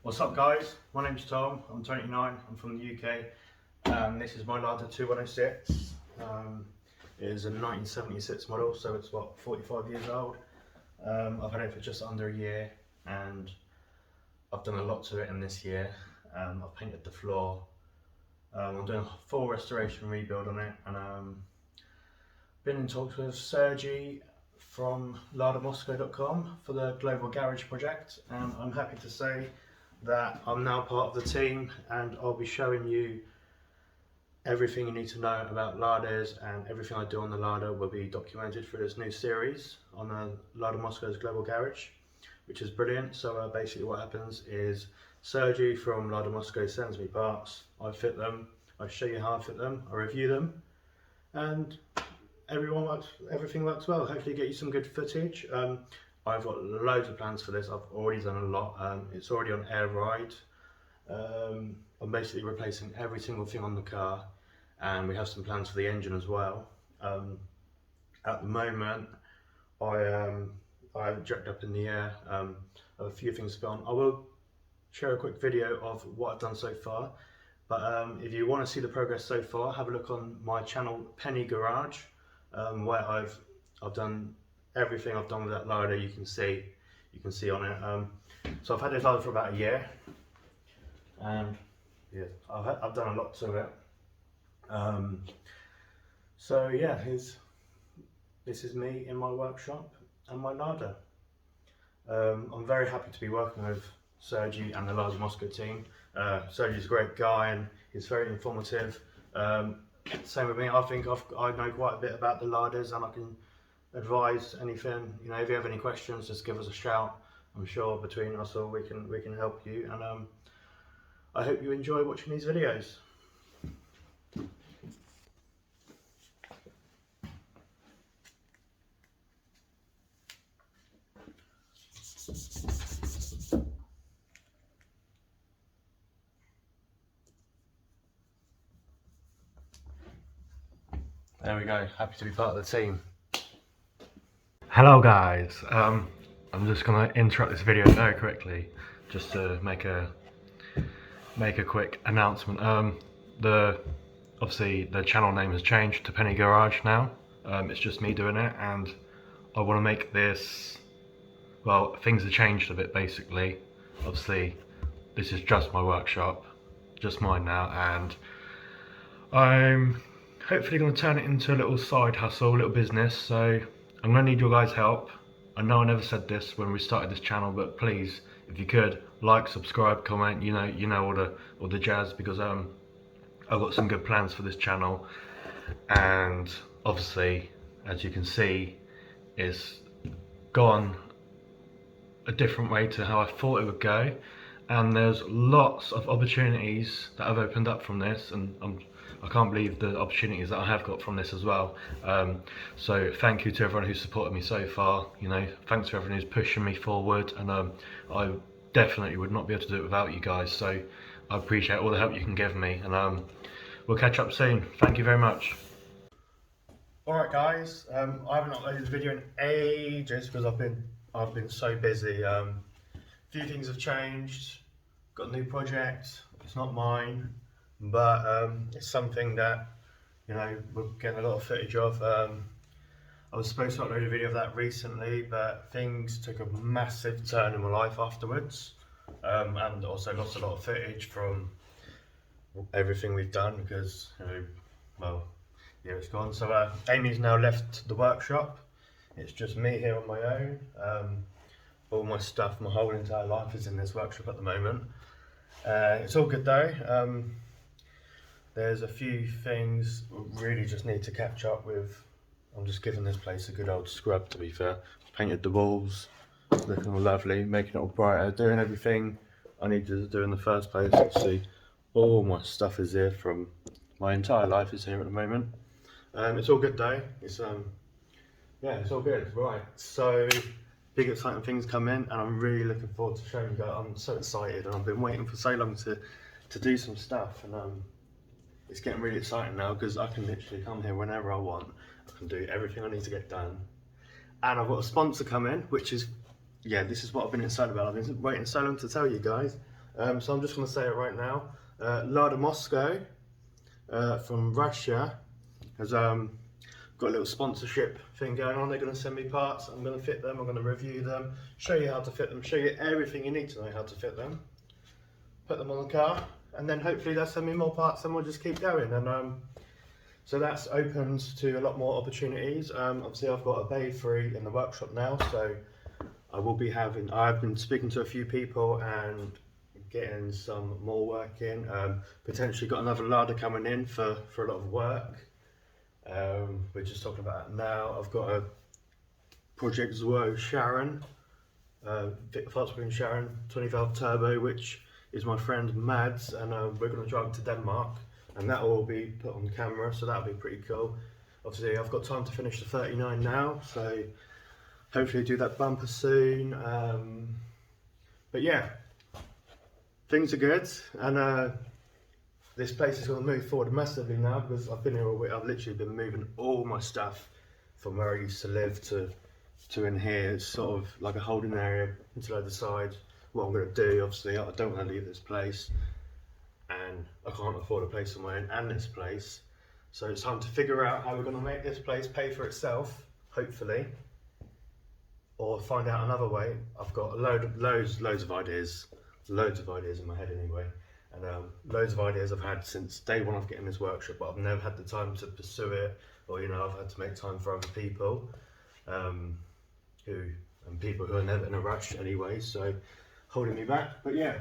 What's up guys, my name's Tom, I'm 29, I'm from the UK. This is my Lada 2106. It is a 1976 model, so it's what, 45 years old. I've had it for just under a year and I've done a lot to it in this year. I've painted the floor, I'm doing a full restoration rebuild on it, and been in talks with Sergi from LadaMoscow.com for the GlobalGarage project, and I'm happy to say that I'm now part of the team, and I'll be showing you everything you need to know about Ladas, and everything I do on the Lada will be documented through this new series on LadaMoscow's GlobalGarage, which is brilliant. So basically what happens is Sergi from LadaMoscow sends me parts, I fit them, I show you how I fit them, I review them, and everything works well. Hopefully get you some good footage. I've got loads of plans for this. I've already done a lot. It's already on air ride. I'm basically replacing every single thing on the car, and we have some plans for the engine as well. At the moment, I have it jacked up in the air. I have a few things to go on. I will share a quick video of what I've done so far, but if you want to see the progress so far, have a look on my channel PennyGarage, where I've done everything I've done with that Lada. You can see on it. So I've had this Lada for about a year, and yeah, I've done a lot to it. So yeah, this is me in my workshop and my Lada. I'm very happy to be working with Sergi and the LadaMoscow team. Sergi's a great guy and he's very informative. Same with me. I think I know quite a bit about the Ladas, and I can advise anything. You know, if you have any questions, just give us a shout. I'm sure between us all we can help you, and I hope you enjoy watching these videos. There we go, happy to be part of the team. Hello guys, I'm just going to interrupt this video very quickly just to make a quick announcement. Obviously the channel name has changed to PennyGarage now. It's just me doing it, and I want to make this, well, things have changed a bit basically. Obviously this is just my workshop, just mine now, and I'm hopefully going to turn it into a little side hustle, a little business. So I'm going to need your guys' help. I know I never said this when we started this channel, but please, if you could, like, subscribe, comment, you know all the jazz, because I've got some good plans for this channel, and obviously, as you can see, it's gone a different way to how I thought it would go, and there's lots of opportunities that have opened up from this, and I can't believe the opportunities that I have got from this as well. So thank you to everyone who's supported me so far. You know, thanks to everyone who's pushing me forward, and I definitely would not be able to do it without you guys. So I appreciate all the help you can give me, and we'll catch up soon. Thank you very much. Alright guys, I haven't uploaded this video in ages because I've been so busy. A few things have changed. Got a new project. It's not mine, but it's something that, you know, we're getting a lot of footage of. I was supposed to upload a video of that recently, but things took a massive turn in my life afterwards, and also lost a lot of footage from everything we've done because, you know, well, yeah, it's gone. So Amy's now left the workshop. It's just me here on my own. All my stuff, my whole entire life is in this workshop at the moment. It's all good though. There's a few things we really just need to catch up with. I'm just giving this place a good old scrub, to be fair. Painted the walls, looking all lovely, making it all brighter, doing everything I needed to do in the first place. Obviously, all my stuff is here from my entire life is here at the moment. It's all good though. It's yeah, it's all good. Right, so big exciting things come in, and I'm really looking forward to showing you guys. I'm so excited, and I've been waiting for so long to do some stuff, and it's getting really exciting now because I can literally come here whenever I want. I can do everything I need to get done, and I've got a sponsor come in, which is, yeah, this is what I've been excited about. I've been waiting so long to tell you guys. So I'm just going to say it right now. LadaMoscow from Russia has got a little sponsorship thing going on. They're going to send me parts. I'm going to fit them. I'm going to review them, show you how to fit them, show you everything you need to know how to fit them. Put them on the car, and then hopefully they'll send me more parts, and we'll just keep going. And so that's opened to a lot more opportunities. Obviously, I've got a bay free in the workshop now, so I will be having. I've been speaking to a few people and getting some more work in. Potentially got another Lada coming in for a lot of work. We're just talking about it now. I've got a Project Zwo Sharon, fast moving Sharon 20 valve turbo, which is my friend Mads, and we're going to drive it to Denmark, and that will all be put on camera, so that'll be pretty cool. Obviously I've got time to finish the 39 now, so hopefully do that bumper soon. But yeah, things are good, and this place is going to move forward massively now, because I've been here all week. I've literally been moving all my stuff from where I used to live to in here. It's sort of like a holding area until I decide what I'm going to do. Obviously I don't want to leave this place, and I can't afford a place of my own and this place, so it's time to figure out how we're going to make this place pay for itself, hopefully, or find out another way. I've got loads of ideas in my head anyway, and loads of ideas I've had since day one of getting this workshop, but I've never had the time to pursue it, or I've had to make time for other people, people who are never in a rush anyway, so holding me back. But yeah,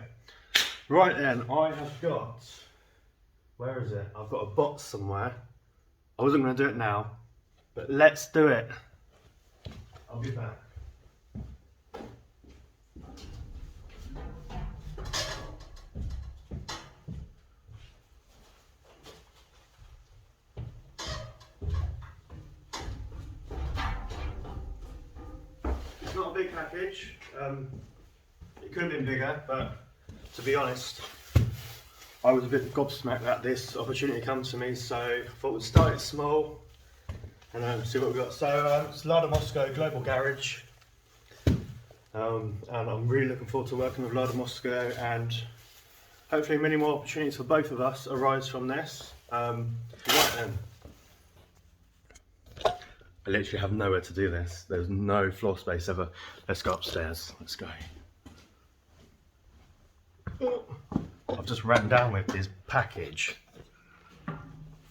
right then, I have got, where is it? I've got a box somewhere. I wasn't going to do it now, but let's do it. I'll be back. It's not a big package. It could have been bigger, but to be honest, I was a bit gobsmacked that this opportunity came to me, so I thought we'd start it small and see what we've got. So it's LadaMoscow GlobalGarage, and I'm really looking forward to working with LadaMoscow, and hopefully many more opportunities for both of us arise from this. Right then, I literally have nowhere to do this. There's no floor space ever. Let's go upstairs. Let's go. I've just ran down with this package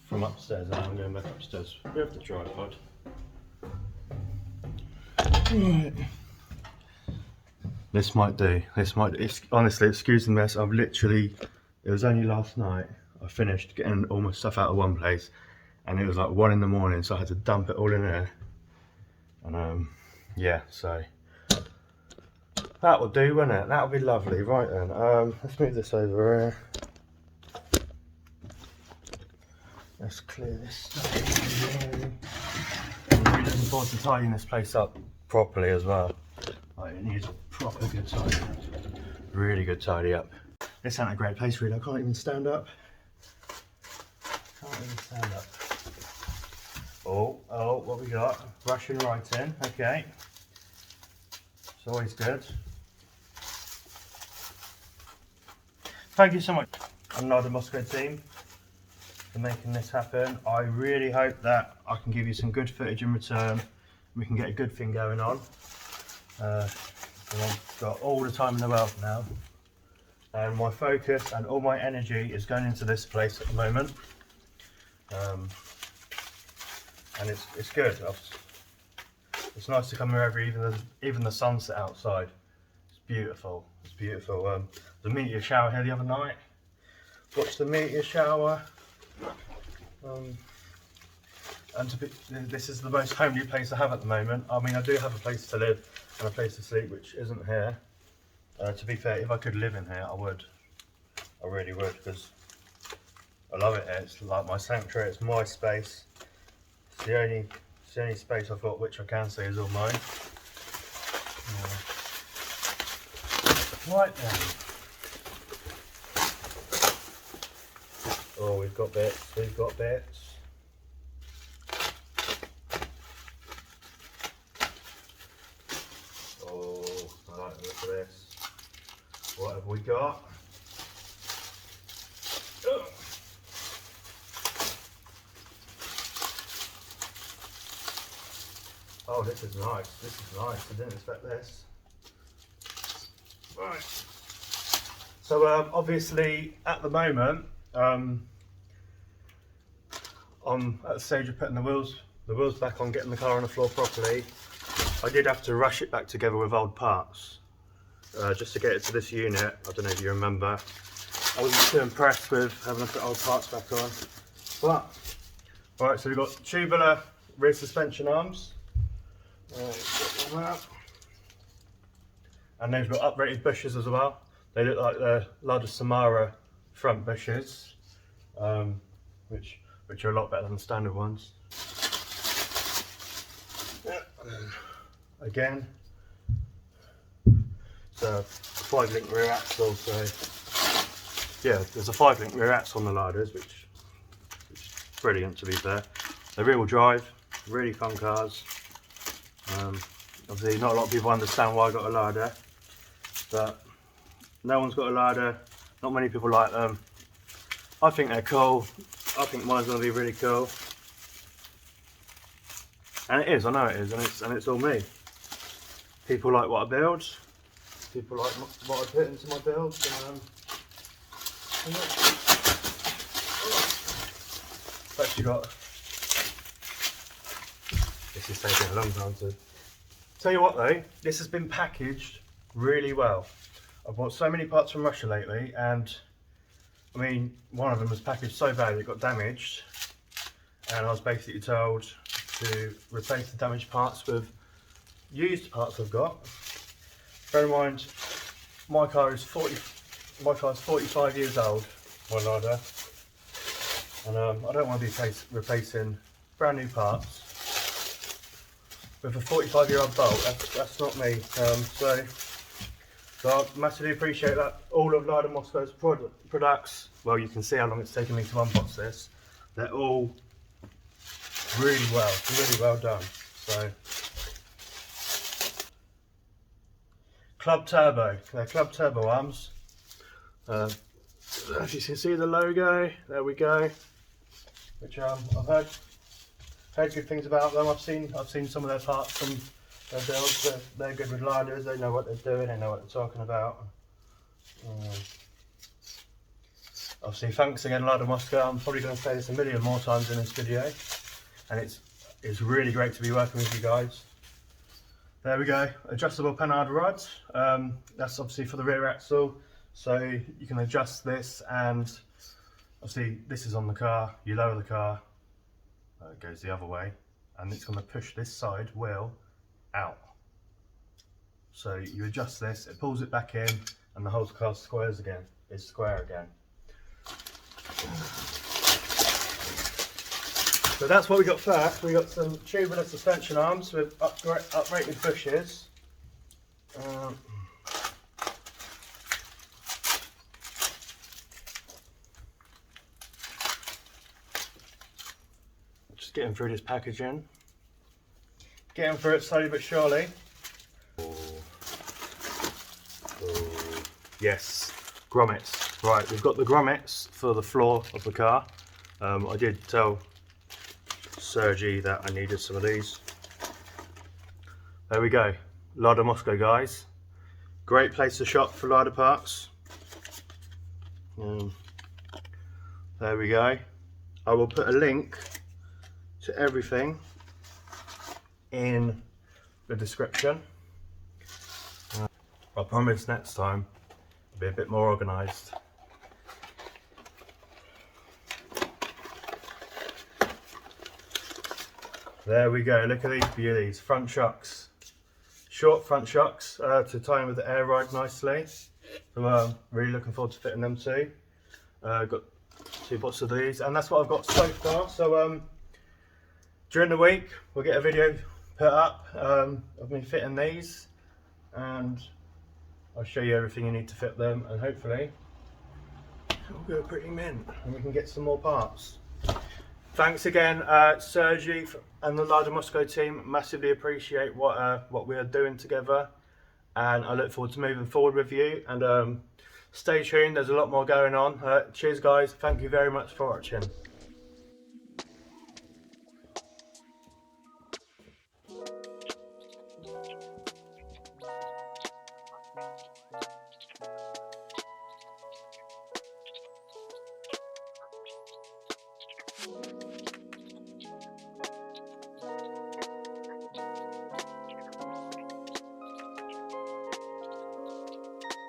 from upstairs, and I'm going back upstairs with the tripod. Right. This might do. Honestly, excuse the mess. It was only last night I finished getting all my stuff out of one place, and it was like 1 in the morning, so I had to dump it all in there. And yeah, so that will do, won't it? That'll be lovely. Right then, let's move this over here. Let's clear this stuff. I'm really looking forward to tidying this place up properly as well. Like, it needs a proper good tidy up. Really good tidy up. This ain't a great place really. I can't even stand up. Oh, what we got? Russian writing. Okay. It's always good. Thank you so much, LadaMoscow team, for making this happen. I really hope that I can give you some good footage in return. We can get a good thing going on. I've got all the time in the world now, and my focus and all my energy is going into this place at the moment. And it's good. It's nice to come here even the sunset outside. It's beautiful. It's beautiful. The meteor shower here the other night. Watched the meteor shower. This is the most homely place I have at the moment. I mean, I do have a place to live and a place to sleep, which isn't here. To be fair, if I could live in here, I would. I really would, because I love it here. It's like my sanctuary. It's my space. It's the only space I've got which I can say is all mine. Right then. Oh, we've got bits. Oh, I like the look of this. What have we got? Oh, this is nice. This is nice. I didn't expect this. Right. So obviously at the moment I'm at the stage of putting the wheels back on, getting the car on the floor properly. I did have to rush it back together with old parts just to get it to this unit. I don't know if you remember. I wasn't too impressed with having to put old parts back on. But right, so we've got tubular rear suspension arms. And they've got uprated bushes as well. They look like the Lada Samara front bushes, which are a lot better than the standard ones. Again, it's a 5-link rear axle. So yeah, there's a 5-link rear axle on the Ladas, which is brilliant to be fair. They're rear-wheel drive, really fun cars. Obviously not a lot of people understand why I got a Lada, but no one's got a Lada, not many people like them. I think they're cool. I think mine's going to be really cool. And it is, I know it is, and it's all me. People like what I build, people like what I put into my builds, and I've actually got, this is taking a long time to... Tell you what though, this has been packaged really well. I've bought so many parts from Russia lately, and I mean, one of them was packaged so bad it got damaged, and I was basically told to replace the damaged parts with used parts I've got. Bear in mind, my car is 45 years old, my Lada, and I don't want to be replacing brand new parts with a 45-year-old bolt. That's not me. So I massively appreciate that. All of LadaMoscow's products, well, you can see how long it's taken me to unbox this. They're all really well done. So Club Turbo, they're Club Turbo arms. As you can see the logo, there we go. Which I've heard good things about them. I've seen some of their parts from their builds. They're good with Ladas. They know what they're doing. They know what they're talking about. Obviously, thanks again, LadaMoscow. I'm probably going to say this a million more times in this video, and it's really great to be working with you guys. There we go. Adjustable panhard rods. That's obviously for the rear axle, so you can adjust this, and obviously this is on the car. You lower the car. It goes the other way, and it's going to push this side wheel out. So you adjust this, it pulls it back in, and the whole car square again. So that's what we got first. We got some tubular suspension arms with uprated bushes. Just getting through this packaging. Getting through it slowly but surely. Yes, grommets. Right, we've got the grommets for the floor of the car. I did tell Sergi that I needed some of these. There we go, LadaMoscow guys. Great place to shop for Lada parts. There we go. I will put a link to everything in the description. I promise next time I'll be a bit more organised. There we go, look at these beauties, front shocks. Short front shocks to tie in with the air ride nicely. So I'm really looking forward to fitting them too. Got 2 bots of these, and that's what I've got so far. So during the week we'll get a video put up of me fitting these, and I'll show you everything you need to fit them, and hopefully it'll go pretty mint and we can get some more parts. Thanks again, Sergi and the LadaMoscow team. Massively appreciate what we are doing together, and I look forward to moving forward with you. And stay tuned, there's a lot more going on. Cheers guys, thank you very much for watching.